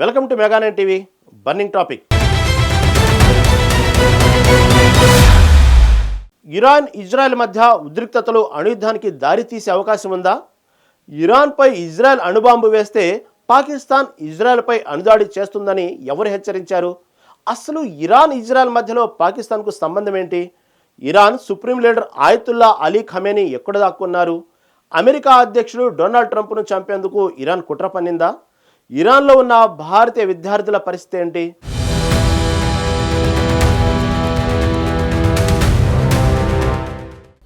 Welcome to Mega Nine TV. Burning topic. Iran Israel మధ్య ఉద్రిక్తతలు అణుయుద్ధానికి దారితీసే అవకాశం ఉందా? ఇరాన్పై ఇజ్రాయెల్ అణుబాంబు వేస్తే పాకిస్తాన్ ఇజ్రాయెల్పై అణుదాడి చేస్తుందని ఎవరు హెచ్చరించారు? అసలు ఇరాన్ ఇజ్రాయెల్ మధ్యలో పాకిస్తాన్కు సంబంధం ఏంటి? Iran supreme leader ఆయతుల్లా Ali Khamenei ఎక్కడ దాక్కున్నారు? అమెరికా అధ్యక్షుడు డొనాల్డ్ ట్రంప్ను చంపేందుకు ఇరాన్ కుట్ర పన్నిందా? ఇరాన్లో ఉన్న భారతీయ విద్యార్థుల పరిస్థితి ఏంటి?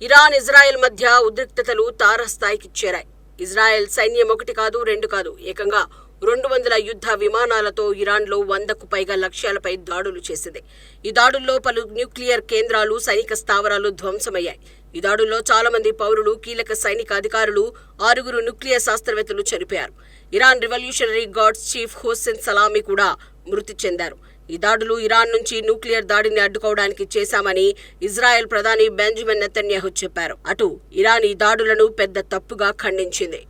ఇరాన్ ఇజ్రాయెల్ మధ్య ఉద్రిక్తతలు తారస్థాయికి చేరాయి. ఇజ్రాయెల్ సైన్యం ఒకటి కాదు, రెండు కాదు, ఏకంగా 200 యుద్ధ విమానాలతో ఇరాన్లో 100కు పైగా లక్ష్యాలపై దాడులు చేసింది. ఈ దాడుల్లో పలు న్యూక్లియర్ కేంద్రాలు, సైనిక స్థావరాలు ధ్వంసమయ్యాయి. ఈ దాడుల్లో చాలా మంది పౌరులు, కీలక సైనిక అధికారులు, 6 న్యూక్లియర్ శాస్త్రవేత్తలు చనిపోయారు. Iran revolutionary guards chief Hussain salami కూడా మృతి చెందారు. ఈ దాడులు ఇరాన్ నుంచి న్యూక్లియర్ దాడిని అడ్డుకోవడానికి చేశామని ఇజ్రాయెల్ ప్రధాని బెంజమిన్ నెతన్యాహు చెప్పారు. అటు ఇరాన్ ఈ దాడులను పెద్ద తప్పుగా ఖండించింది.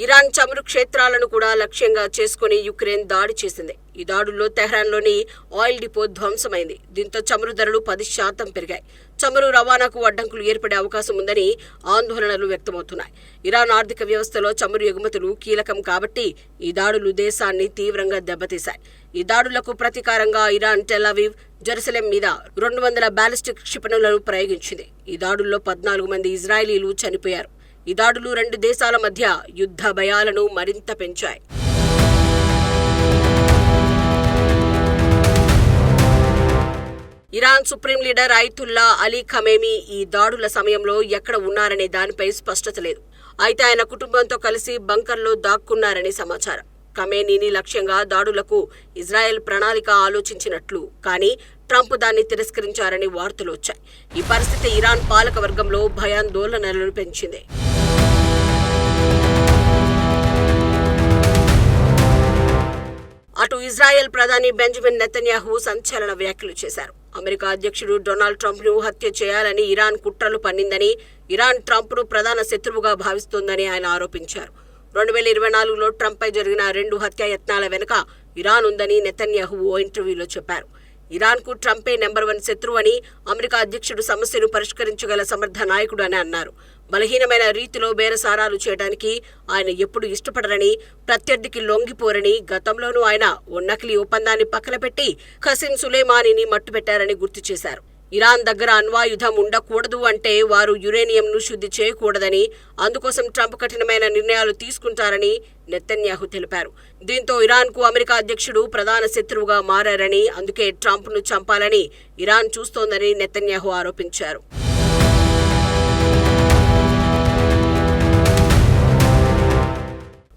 ఇరాన్ చమురు క్షేత్రాలను కూడా లక్ష్యంగా చేసుకుని యుక్రెయిన్ దాడి చేసింది. ఈ దాడుల్లో తెహ్రాన్లోని ఆయిల్ డిపో ధ్వంసమైంది. దీంతో చమురు ధరలు 10% పెరిగాయి. చమురు రవాణాకు అడ్డంకులు ఏర్పడే అవకాశం ఉందని ఆందోళనలు వ్యక్తమవుతున్నాయి. ఇరాన్ ఆర్థిక వ్యవస్థలో చమురు ఎగుమతులు కీలకం కాబట్టి ఈ దాడులు దేశాన్ని తీవ్రంగా దెబ్బతీశాయి. ఈ దాడులకు ప్రతీకారంగా ఇరాన్ టెల్-అవీవ్, జెరూసలేం మీద 200 బాలిస్టిక్ క్షిపణులను ప్రయోగించింది. ఈ దాడుల్లో 14 మంది ఇజ్రాయలీలు చనిపోయారు. ఈ దాడులు 2 దేశాల మధ్య యుద్ధ భయాలను మరింత పెంచాయి. Iran supreme leader ఆయతుల్లా Ali Khamenei ఈ దాడుల సమయంలో ఎక్కడ ఉన్నారనే దానిపై స్పష్టత లేదు. అయితే ఆయన కుటుంబంతో కలిసి బంకర్లో దాక్కున్నారని సమాచారం. ఖమేనీని లక్ష్యంగా దాడులకు ఇజ్రాయెల్ ప్రణాళిక ఆలోచించినట్లు, కానీ ట్రంప్ దాన్ని తిరస్కరించారని వార్తలు వచ్చాయి. ఈ పరిస్థితి ఇరాన్ పాలక వర్గంలో భయాందోళనలను పెంచింది. అటు ఇజ్రాయెల్ ప్రధాని బెంజమిన్ నెతన్యాహు సంచలన వ్యాఖ్యలు చేశారు. అమెరికా అధ్యక్షుడు డొనాల్డ్ ట్రంప్ను హత్య చేయాలని ఇరాన్ కుట్రలు పన్నిందని, ఇరాన్ ట్రంప్ను ప్రధాన శత్రువుగా భావిస్తోందని ఆయన ఆరోపించారు. 2024లో ట్రంప్పై జరిగిన 2 హత్యాయత్నాల వెనుక ఇరాన్ ఉందని నెతన్యాహు ఓ ఇంటర్వ్యూలో చెప్పారు. ఇరాన్కు ట్రంపే నెంబర్ 1 శత్రువు అని, అమెరికా అధ్యక్షుడు సమస్యను పరిష్కరించగల సమర్థ నాయకుడు అని అన్నారు. బలహీనమైన రీతిలో బేరసారాలు చేయడానికి ఆయన ఎప్పుడు ఇష్టపడరని, ప్రత్యర్థికి లొంగిపోరని, గతంలోనూ ఆయన ఓ నకిలీ ఒప్పందాన్ని పక్కన పెట్టి ఖసిన్ సులేమానీని మట్టుపెట్టారని గుర్తు చేశారు. ఇరాన్ దగ్గర అణ్వాయుధం ఉండకూడదు అంటే వారు యురేనియంను శుద్ధి చేయకూడదని, అందుకోసం ట్రంప్ కఠినమైన నిర్ణయాలు తీసుకుంటారని నెతన్యాహు తెలిపారు. దీంతో ఇరాన్కు అమెరికా అధ్యక్షుడు ప్రధాన శత్రువుగా మారారని, అందుకే ట్రంప్ను చంపాలని ఇరాన్ చూస్తోందని నెతన్యాహు ఆరోపించారు.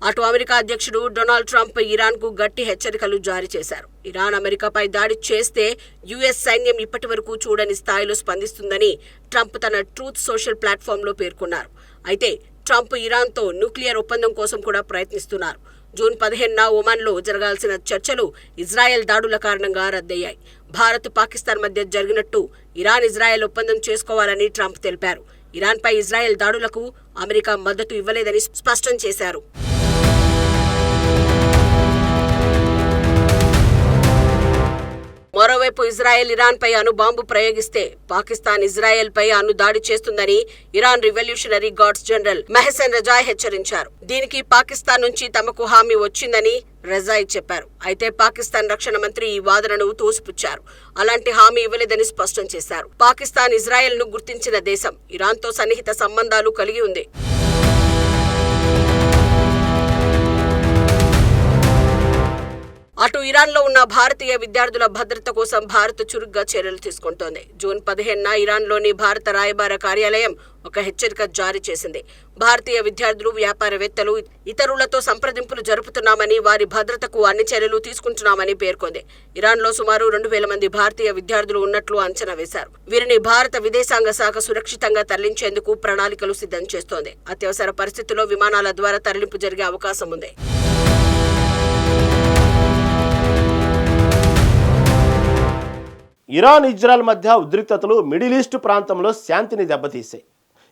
అటు అమెరికా అధ్యక్షుడు డొనాల్డ్ ట్రంప్ ఇరాన్కు గట్టి హెచ్చరికలు జారీ చేశారు. ఇరాన్ అమెరికాపై దాడి చేస్తే యుఎస్ సైన్యం ఇప్పటి వరకు చూడని స్థాయిలో స్పందిస్తుందని ట్రంప్ తన ట్రూత్ సోషల్ ప్లాట్ఫామ్లో పేర్కొన్నారు. అయితే ట్రంప్ ఇరాన్తో న్యూక్లియర్ ఒప్పందం కోసం కూడా ప్రయత్నిస్తున్నారు. జూన్ 15న ఒమాన్లో జరగాల్సిన చర్చలు ఇజ్రాయెల్ దాడుల కారణంగా రద్దయ్యాయి. భారత్, పాకిస్తాన్ మధ్య జరిగినట్టు ఇరాన్ ఇజ్రాయెల్ ఒప్పందం చేసుకోవాలని ట్రంప్ తెలిపారు. ఇరాన్పై ఇజ్రాయెల్ దాడులకు అమెరికా మద్దతు ఇవ్వలేదని స్పష్టం చేశారు. మరోవైపు ఇజ్రాయెల్ ఇరాన్పై అణుబాంబు ప్రయోగిస్తే పాకిస్తాన్ ఇజ్రాయెల్పై అణుదాడి చేస్తుందని ఇరాన్ రివల్యూషనరీ గార్డ్స్ జనరల్ మెహ్సెన్ రజాయ్ హెచ్చరించారు. దీనికి పాకిస్తాన్ నుంచి తమకు హామీ వచ్చిందని రజాయ్ చెప్పారు. అయితే పాకిస్తాన్ రక్షణ మంత్రి ఈ వాదనను తోసిపుచ్చారు. అలాంటి హామీ ఇవ్వలేదని స్పష్టం చేశారు. పాకిస్తాన్ ఇజ్రాయెల్ను గుర్తించిన దేశం, ఇరాన్తో సన్నిహిత సంబంధాలు కలిగి ఉంది. అటు ఇరాన్లో ఉన్న భారతీయ విద్యార్థుల భద్రత కోసం భారత్ చురుగ్గా చర్యలు తీసుకుంటోంది. జూన్ 15న ఇరాన్లోని భారత రాయబార కార్యాలయం ఒక హెచ్చరిక జారీ చేసింది. భారతీయ విద్యార్థులు, వ్యాపారవేత్తలు, ఇతరులతో సంప్రదింపులు జరుపుతున్నామని, వారి భద్రతకు అన్ని చర్యలు తీసుకుంటున్నామని పేర్కొంది. ఇరాన్లో సుమారు 2000 మంది భారతీయ విద్యార్థులు ఉన్నట్లు అంచనా వేశారు. వీరిని భారత విదేశాంగ శాఖ సురక్షితంగా తరలించేందుకు ప్రణాళికలు సిద్ధం చేస్తోంది. అత్యవసర పరిస్థితుల్లో విమానాల ద్వారా తరలింపు జరిగే అవకాశం ఉంది. ఇరాన్ ఇజ్రాయెల్ మధ్య ఉద్రిక్తతలు మిడిల్ ఈస్ట్ ప్రాంతంలో శాంతిని దెబ్బతీశాయి.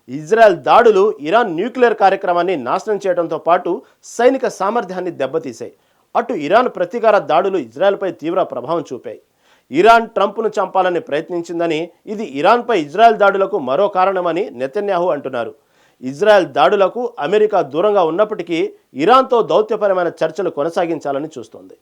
ఇజ్రాయెల్ దాడులు ఇరాన్ న్యూక్లియర్ కార్యక్రమాన్ని నాశనం చేయడంతో పాటు సైనిక సామర్థ్యాన్ని దెబ్బతీశాయి. అటు ఇరాన్ ప్రతీకార దాడులు ఇజ్రాయెల్పై తీవ్ర ప్రభావం చూపాయి. ఇరాన్ ట్రంప్ను చంపాలని ప్రయత్నించిందని, ఇది ఇరాన్పై ఇజ్రాయెల్ దాడులకు మరో కారణమని నెతన్యాహు అంటున్నారు. ఇజ్రాయెల్ దాడులకు అమెరికా దూరంగా ఉన్నప్పటికీ ఇరాన్తో దౌత్యపరమైన చర్చలు కొనసాగించాలని చూస్తోంది.